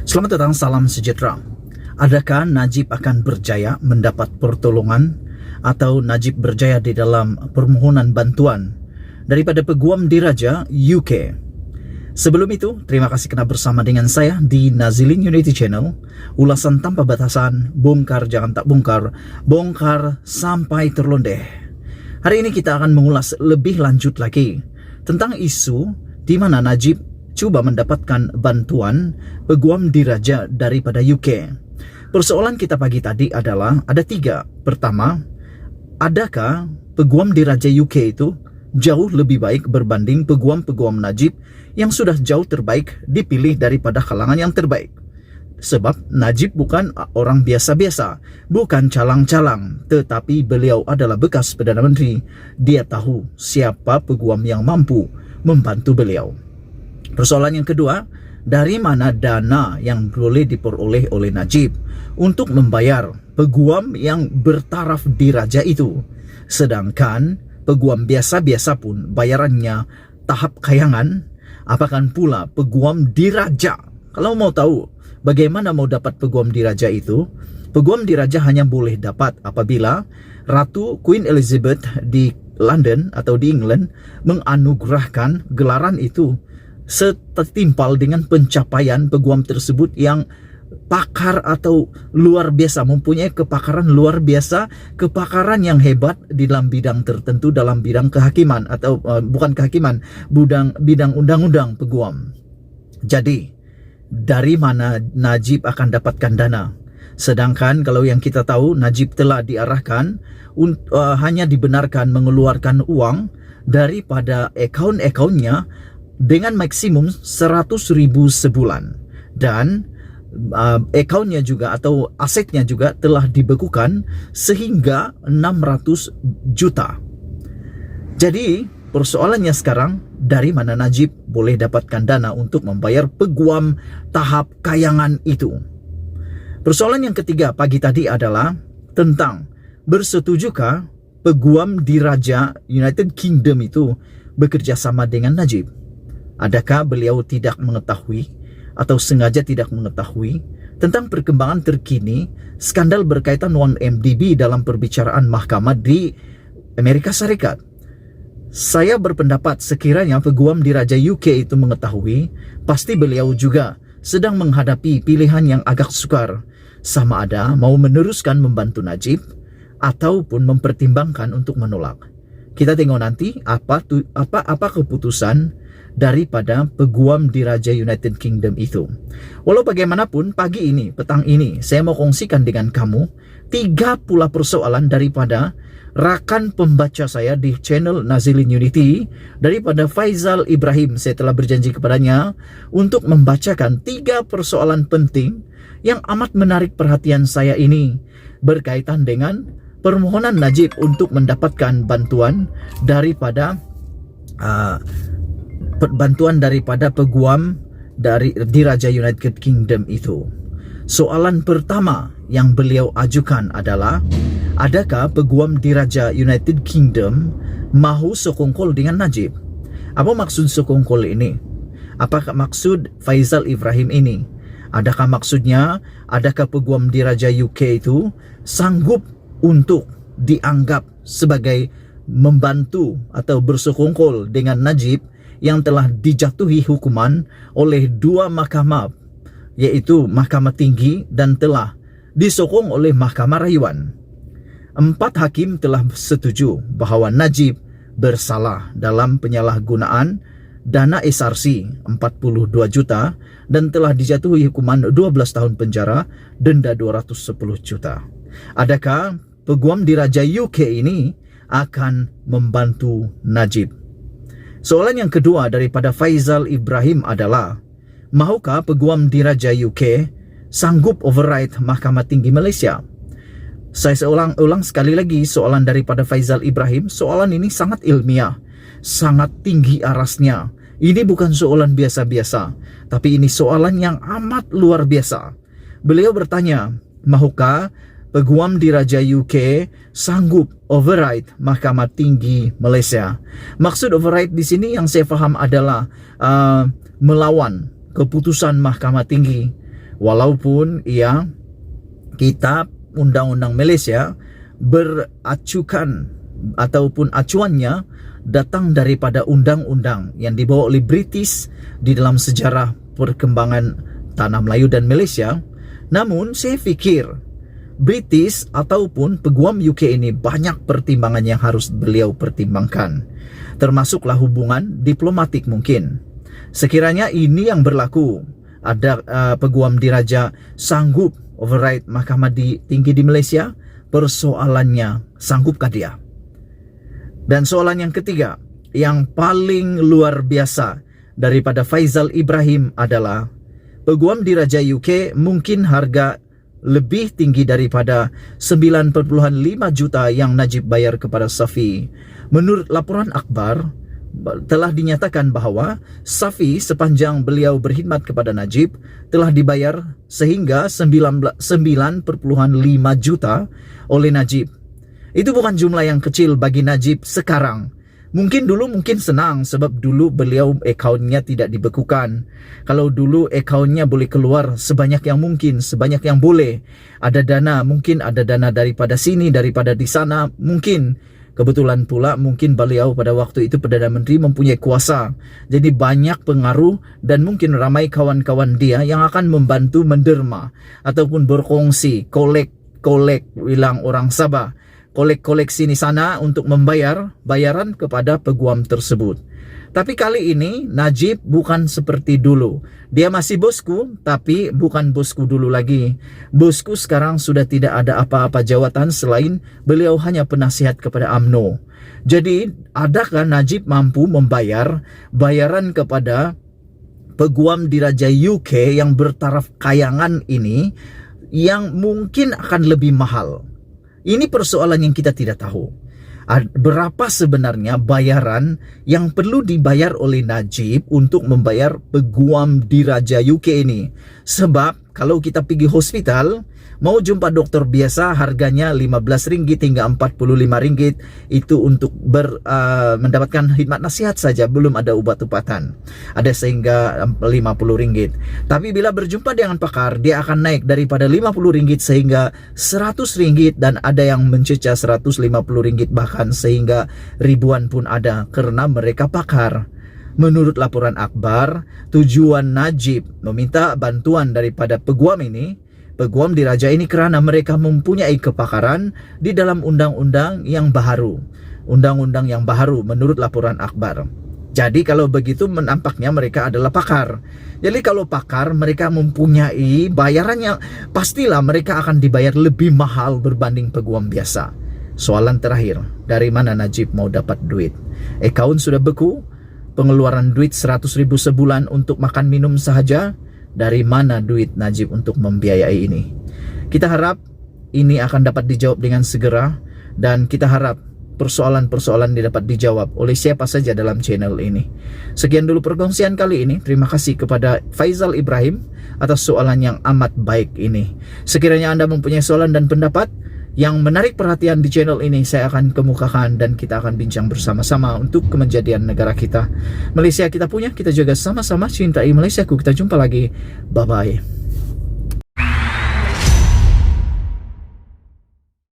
Selamat datang, salam sejahtera. Adakah Najib akan berjaya mendapat pertolongan atau Najib berjaya di dalam permohonan bantuan daripada Peguam Diraja UK? Sebelum itu, terima kasih kerana bersama dengan saya di Nazilin Unity Channel. Ulasan tanpa batasan, bongkar jangan tak bongkar, bongkar sampai terlondeh. Hari ini kita akan mengulas lebih lanjut lagi tentang isu di mana Najib cuba mendapatkan bantuan Peguam Diraja daripada UK. Persoalan kita pagi tadi adalah ada tiga. Pertama, adakah Peguam Diraja UK itu jauh lebih baik berbanding peguam-peguam Najib yang sudah jauh terbaik dipilih daripada kalangan yang terbaik? Sebab Najib bukan orang biasa-biasa, bukan calang-calang, tetapi beliau adalah bekas Perdana Menteri. Dia tahu siapa peguam yang mampu membantu beliau. Persoalan yang kedua, dari mana dana yang boleh diperoleh oleh Najib untuk membayar peguam yang bertaraf diraja itu? Sedangkan peguam biasa-biasa pun bayarannya tahap kayangan, apakah pula peguam diraja? Kalau mau tahu bagaimana mau dapat peguam diraja itu, peguam diraja hanya boleh dapat apabila Ratu Queen Elizabeth di London atau di England menganugerahkan gelaran itu setimpal dengan pencapaian peguam tersebut yang pakar atau luar biasa, mempunyai kepakaran luar biasa, kepakaran yang hebat di dalam bidang tertentu, dalam bidang kehakiman atau bukan kehakiman, bidang undang-undang peguam. Jadi, dari mana Najib akan dapatkan dana? Sedangkan kalau yang kita tahu, Najib telah diarahkan hanya dibenarkan mengeluarkan uang daripada akaun-akaunnya dengan maksimum 100.000 sebulan, dan akaunnya juga atau asetnya juga telah dibekukan sehingga 600 juta. Jadi persoalannya sekarang, dari mana Najib boleh dapatkan dana untuk membayar peguam tahap kayangan itu? Persoalan yang ketiga pagi tadi adalah tentang bersetujukah peguam diraja United Kingdom itu bekerja sama dengan Najib? Adakah beliau tidak mengetahui atau sengaja tidak mengetahui tentang perkembangan terkini skandal berkaitan 1MDB dalam perbicaraan mahkamah di Amerika Serikat? Saya berpendapat sekiranya peguam diraja UK itu mengetahui, pasti beliau juga sedang menghadapi pilihan yang agak sukar, sama ada mau meneruskan membantu Najib ataupun mempertimbangkan untuk menolak. Kita tengok nanti apa keputusan daripada peguam diraja United Kingdom itu. Walau bagaimanapun, pagi ini, petang ini, saya mau kongsikan dengan kamu 3 pula persoalan daripada rakan pembaca saya di channel Nazilin Unity, daripada Faizal Ibrahim. Saya telah berjanji kepadanya untuk membacakan 3 persoalan penting yang amat menarik perhatian saya ini berkaitan dengan permohonan Najib untuk mendapatkan bantuan daripada peguam dari diraja United Kingdom itu. Soalan pertama yang beliau ajukan adalah, adakah peguam diraja United Kingdom mahu sekongkol dengan Najib? Apa maksud sekongkol ini? Apakah maksud Faizal Ibrahim ini? Adakah maksudnya, adakah peguam diraja UK itu sanggup untuk dianggap sebagai membantu atau bersekongkol dengan Najib yang telah dijatuhi hukuman oleh 2 mahkamah, yaitu Mahkamah Tinggi dan telah disokong oleh Mahkamah Rayuan. 4 hakim telah setuju bahawa Najib bersalah dalam penyalahgunaan dana SRC 42 juta dan telah dijatuhi hukuman 12 tahun penjara, denda 210 juta. Adakah peguam diraja UK ini akan membantu Najib? Soalan yang kedua daripada Faizal Ibrahim adalah, mahukah peguam diraja UK sanggup override Mahkamah Tinggi Malaysia? Saya ulang sekali lagi soalan daripada Faizal Ibrahim. Soalan ini sangat ilmiah, sangat tinggi arasnya. Ini bukan soalan biasa-biasa, tapi ini soalan yang amat luar biasa. Beliau bertanya, mahukah peguam diraja UK sanggup override Mahkamah Tinggi Malaysia? Maksud override di sini yang saya faham adalah melawan keputusan Mahkamah Tinggi Walaupun kita undang-undang Malaysia beracukan ataupun acuannya datang daripada undang-undang yang dibawa oleh British di dalam sejarah perkembangan tanah Melayu dan Malaysia. Namun saya fikir British ataupun peguam UK ini banyak pertimbangan yang harus beliau pertimbangkan, termasuklah hubungan diplomatik mungkin. Sekiranya ini yang berlaku, ada peguam diraja sanggup override mahkamah tinggi di Malaysia, persoalannya sanggupkah dia? Dan soalan yang ketiga, yang paling luar biasa daripada Faizal Ibrahim adalah peguam diraja UK mungkin harga lebih tinggi daripada 9.5 juta yang Najib bayar kepada Safi. Menurut laporan akhbar, telah dinyatakan bahawa Safi sepanjang beliau berkhidmat kepada Najib telah dibayar sehingga 9.5 juta oleh Najib. Itu bukan jumlah yang kecil bagi Najib sekarang. Mungkin dulu mungkin senang sebab dulu beliau akaunnya tidak dibekukan. Kalau dulu akaunnya boleh keluar sebanyak yang mungkin, sebanyak yang boleh. Ada dana, mungkin ada dana daripada sini, daripada di sana, mungkin. Kebetulan pula mungkin beliau pada waktu itu Perdana Menteri mempunyai kuasa. Jadi banyak pengaruh dan mungkin ramai kawan-kawan dia yang akan membantu menderma ataupun berkongsi, kolek bilang orang Sabah. Kolek sini sana untuk membayar bayaran kepada peguam tersebut. Tapi kali ini Najib bukan seperti dulu. Dia masih bosku, tapi bukan bosku dulu lagi. Bosku sekarang sudah tidak ada apa-apa jawatan selain beliau hanya penasihat kepada UMNO. Jadi, adakah Najib mampu membayar bayaran kepada peguam diraja UK yang bertaraf kayangan ini yang mungkin akan lebih mahal? Ini persoalan yang kita tidak tahu. Berapa sebenarnya bayaran yang perlu dibayar oleh Najib untuk membayar peguam diraja UK ini? Sebab kalau kita pergi hospital, mau jumpa dokter biasa harganya RM15 hingga RM45. Itu untuk mendapatkan khidmat nasihat saja, belum ada ubat-ubatan. Ada sehingga RM50. Tapi bila berjumpa dengan pakar, dia akan naik daripada RM50 sehingga RM100, dan ada yang mencecah RM150 bahkan sehingga ribuan pun ada karena mereka pakar. Menurut laporan akhbar, tujuan Najib meminta bantuan daripada peguam diraja ini kerana mereka mempunyai kepakaran di dalam undang-undang yang baharu. Undang-undang yang baharu menurut laporan akhbar. Jadi kalau begitu menampaknya mereka adalah pakar. Jadi kalau pakar, mereka mempunyai bayarannya, pastilah mereka akan dibayar lebih mahal berbanding peguam biasa. Soalan terakhir, dari mana Najib mau dapat duit? Akaun sudah beku, pengeluaran duit 100.000 sebulan untuk makan minum sahaja. Dari mana duit Najib untuk membiayai ini? Kita harap ini akan dapat dijawab dengan segera, dan kita harap persoalan-persoalan ini dapat dijawab oleh siapa saja dalam channel ini. Sekian dulu perkongsian kali ini. Terima kasih kepada Faizal Ibrahim atas soalan yang amat baik ini. Sekiranya Anda mempunyai soalan dan pendapat yang menarik perhatian di channel ini, saya akan kemukakan dan kita akan bincang bersama-sama untuk kemajuan negara kita. Malaysia kita punya, kita juga sama-sama cintai Malaysiaku. Kita jumpa lagi. Bye-bye.